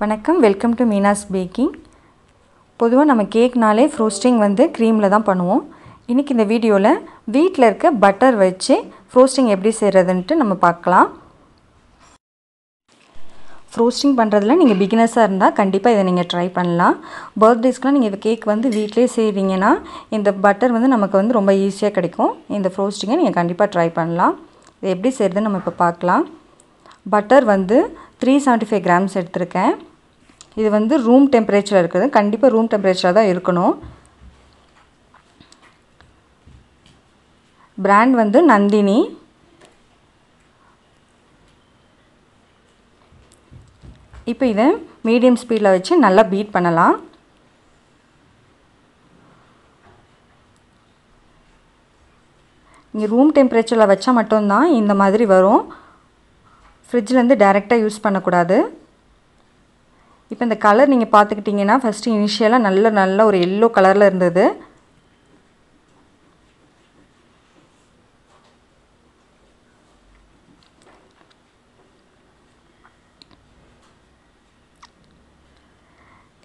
வணக்கம், welcome to Meena's packing. பொதுவாக நம்ம கேக்னாலே ஃப்ரோஸ்டிங் வந்து க்ரீமில் தான் பண்ணுவோம். இன்றைக்கி இந்த வீடியோவில் வீட்டில் இருக்க பட்டர் வச்சு ஃப்ரோஸ்டிங் எப்படி செய்கிறதுன்ட்டு நம்ம பார்க்கலாம். ஃப்ரோஸ்டிங் பண்ணுறதுல நீங்கள் பிகினர்ஸாக இருந்தால் கண்டிப்பாக இதை நீங்கள் ட்ரை பண்ணலாம். பர்த்டேஸ்க்குலாம் நீங்கள் இந்த கேக் வந்து வீட்டிலே செய்கிறீங்கன்னா இந்த பட்டர் வந்து நமக்கு வந்து ரொம்ப ஈஸியாக கிடைக்கும். இந்த ஃப்ரோஸ்டிங்கை நீங்கள் கண்டிப்பாக ட்ரை பண்ணலாம். இது எப்படி செய்கிறதுன்னு நம்ம இப்போ பார்க்கலாம். பட்டர் வந்து 375 கிராம்ஸ் எடுத்திருக்கேன். இது வந்து ரூம் டெம்பரேச்சரில் இருக்குது. கண்டிப்பாக ரூம் டெம்பரேச்சரில் தான் இருக்கணும். பிராண்ட் வந்து நந்தினி. இப்போ இதை மீடியம் ஸ்பீடில் வச்சு நல்லா பீட் பண்ணலாம். இங்கே ரூம் டெம்பரேச்சரில் வச்சா மட்டும்தான் இந்த மாதிரி வரும். ஃப்ரிட்ஜிலேருந்து டைரெக்டாக யூஸ் பண்ணக்கூடாது. இப்போ இந்த கலர் நீங்கள் பார்த்துக்கிட்டிங்கன்னா ஃபஸ்ட்டு இனிஷியலாக நல்ல ஒரு எல்லோ கலரில் இருந்தது.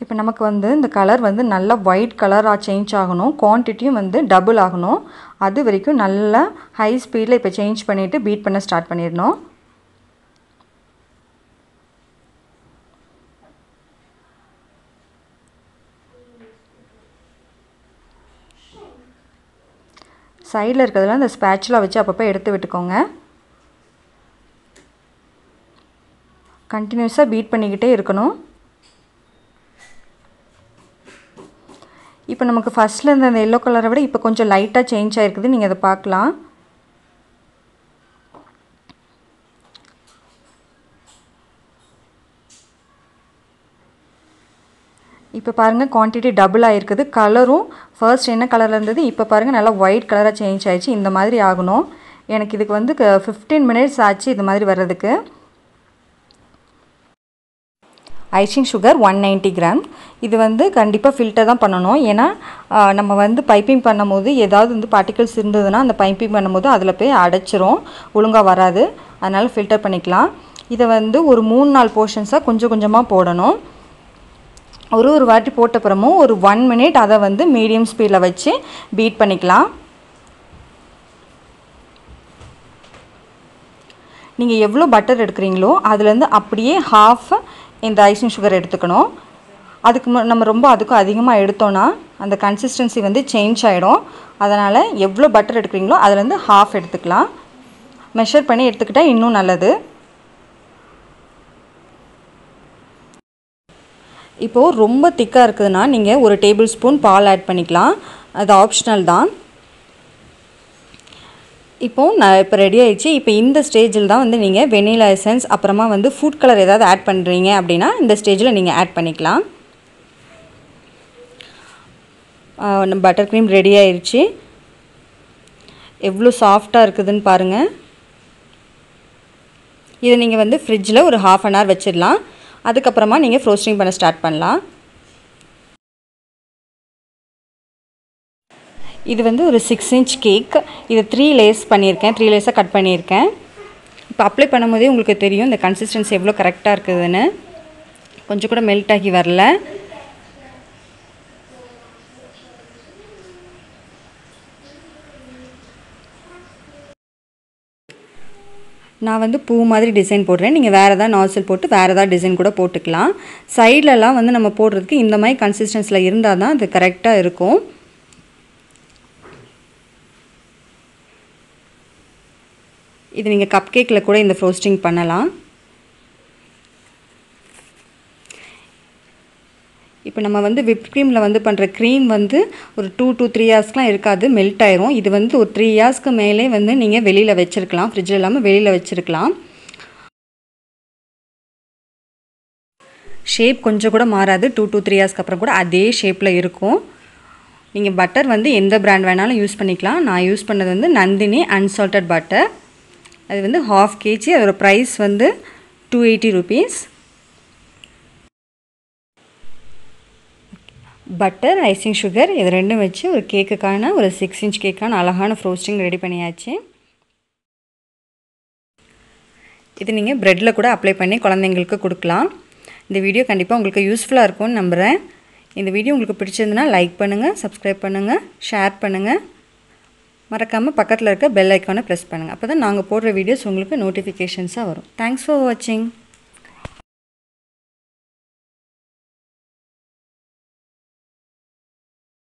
இப்போ நமக்கு வந்து இந்த கலர் வந்து நல்லா ஒயிட் கலராக சேஞ்ச் ஆகணும். குவான்டிட்டியும் வந்து டபுள் ஆகணும். அது வரைக்கும் நல்லா ஹை ஸ்பீடில் இப்போ சேஞ்ச் பண்ணிவிட்டு பீட் பண்ண ஸ்டார்ட் பண்ணிடணும். சைடில் இருக்கிறதுல இந்த ஸ்பேச்சுலா வச்சு அப்பப்போ எடுத்து விட்டுக்கோங்க. கண்டினியூஸாக பீட் பண்ணிக்கிட்டே இருக்கணும். இப்போ நமக்கு ஃபஸ்ட்டில் இருந்த அந்த எல்லோ கலரை விட இப்போ கொஞ்சம் லைட்டாக சேஞ்ச் ஆகிருக்குது. நீங்கள் அதை பார்க்கலாம். இப்போ பாருங்கள், குவான்டிட்டி டபுள் ஆகிருக்குது. கலரும் ஃபர்ஸ்ட் என்ன கலரில் இருந்தது இப்போ பாருங்கள் நல்லா ஒயிட் கலராக சேஞ்ச் ஆகிடுச்சு. இந்த மாதிரி ஆகணும். எனக்கு இதுக்கு வந்து 15 மினிட்ஸ் ஆச்சு இது மாதிரி வர்றதுக்கு. Icing sugar 190 gram. இது வந்து கண்டிப்பாக ஃபில்டர் தான் பண்ணணும். ஏன்னா நம்ம வந்து பைப்பிங் பண்ணும் போது ஏதாவது வந்து பார்ட்டிகல்ஸ் இருந்ததுன்னா அந்த பைப்பிங் பண்ணும்போது அதில் போய் அடைச்சிரும், ஒழுங்காக வராது. அதனால் ஃபில்டர் பண்ணிக்கலாம். இதை வந்து ஒரு 3-4 போர்ஷன்ஸாக கொஞ்சம் கொஞ்சமாக போடணும். ஒரு வாட்டி போட்டப்புறமும் ஒரு 1 மினிட் அதை வந்து மீடியம் ஸ்பீடில் வச்சு பீட் பண்ணிக்கலாம். நீங்கள் எவ்வளோ பட்டர் எடுக்கிறீங்களோ அதுலேருந்து அப்படியே ஹாஃப் இந்த ஐசிங் சுகர் எடுத்துக்கணும். அதுக்கு அதுக்கும் அதிகமாக எடுத்தோன்னா அந்த கன்சிஸ்டன்சி வந்து சேஞ்ச் ஆகிடும். அதனால் எவ்வளோ பட்டர் எடுக்கிறீங்களோ அதுலேருந்து ஹாஃப் எடுத்துக்கலாம். மெஷர் பண்ணி எடுத்துக்கிட்டால் இன்னும் நல்லது. இப்போது ரொம்ப திக்காக இருக்குதுன்னா நீங்கள் ஒரு டேபிள் ஸ்பூன் பால் ஆட் பண்ணிக்கலாம். அது ஆப்ஷனல் தான். இப்போது நான் இப்போ ரெடி ஆகிடுச்சு. இப்போ இந்த ஸ்டேஜில் தான் வந்து நீங்கள் வெனிலா எசன்ஸ் அப்புறமா வந்து ஃபுட் கலர் ஏதாவது ஆட் பண்ணுறீங்க அப்படின்னா இந்த ஸ்டேஜில் நீங்கள் ஆட் பண்ணிக்கலாம். பட்டர் க்ரீம் ரெடி ஆயிடுச்சு. எவ்வளோ சாஃப்டாக இருக்குதுன்னு பாருங்கள். இதை நீங்கள் வந்து ஃப்ரிட்ஜில் ஒரு 1/2 hour வச்சிடலாம். அதுக்கப்புறமா நீங்கள் ஃப்ரோஸ்டிங் பண்ண ஸ்டார்ட் பண்ணலாம். இது வந்து ஒரு 6 inch கேக். இது 3 லேயர்ஸ் பண்ணியிருக்கேன். 3 லேயர்ஸாக கட் பண்ணியிருக்கேன். இப்போ அப்ளை பண்ணும்போதே உங்களுக்கு தெரியும் இந்த கன்சிஸ்டன்சி எவ்வளோ கரெக்டாக இருக்குதுன்னு. கொஞ்சம் கூட மெல்ட் ஆகி வரல. நான் வந்து பூ மாதிரி டிசைன் போடுறேன். நீங்கள் வேறு ஏதாவது நாசில் போட்டு வேறு ஏதாவது டிசைன் கூட போட்டுக்கலாம். சைட்லலாம் வந்து நம்ம போடுறதுக்கு இந்த மாதிரி கன்சிஸ்டன்சியில் இருந்தால் தான் அது கரெக்டாக இருக்கும். இது நீங்கள் கப் கேக்கில் கூட இந்த ஃப்ரோஸ்டிங் பண்ணலாம். இப்போ நம்ம வந்து விப் க்ரீமில் வந்து பண்ணுற க்ரீம் வந்து ஒரு 2 to 3 hours இருக்காது, மெல்ட் ஆயிரும். இது வந்து ஒரு 3 hours மேலே வந்து நீங்கள் வெளியில் வச்சுருக்கலாம். ஃப்ரிட்ஜில் இல்லாமல் வெளியில் வச்சுருக்கலாம். ஷேப் கொஞ்சம் கூட மாறாது. 2 to 3 hours அப்புறம் கூட அதே ஷேப்பில் இருக்கும். நீங்கள் பட்டர் வந்து எந்த பிராண்ட் வேணாலும் யூஸ் பண்ணிக்கலாம். நான் யூஸ் பண்ணது வந்து நந்தினி அன்சால்டட் பட்டர். அது வந்து 1/2 kg. அதோட ப்ரைஸ் வந்து 280 rupees. பட்டர், ஐசிங் சுகர் இது ரெண்டும் வச்சு ஒரு கேக்குக்கான ஒரு 6 inch கேக்கான அழகான ஃப்ரோஸ்டிங் ரெடி பண்ணியாச்சு. இது நீங்கள் ப்ரெட்டில் கூட அப்ளை பண்ணி குழந்தைங்களுக்கு கொடுக்கலாம். இந்த வீடியோ கண்டிப்பாக உங்களுக்கு யூஸ்ஃபுல்லாக இருக்கும்னு நம்புகிறேன். இந்த வீடியோ உங்களுக்கு பிடிச்சிருந்ததுன்னா லைக் பண்ணுங்கள், சப்ஸ்கிரைப் பண்ணுங்கள், ஷேர் பண்ணுங்கள். மறக்காமல் பக்கத்தில் இருக்க பெல் ஐக்கானை ப்ரெஸ் பண்ணுங்கள். அப்போ தான் நாங்கள் போடுற வீடியோஸ் உங்களுக்கு நோட்டிஃபிகேஷன்ஸாக வரும். தேங்க்ஸ் ஃபார் வாட்சிங்.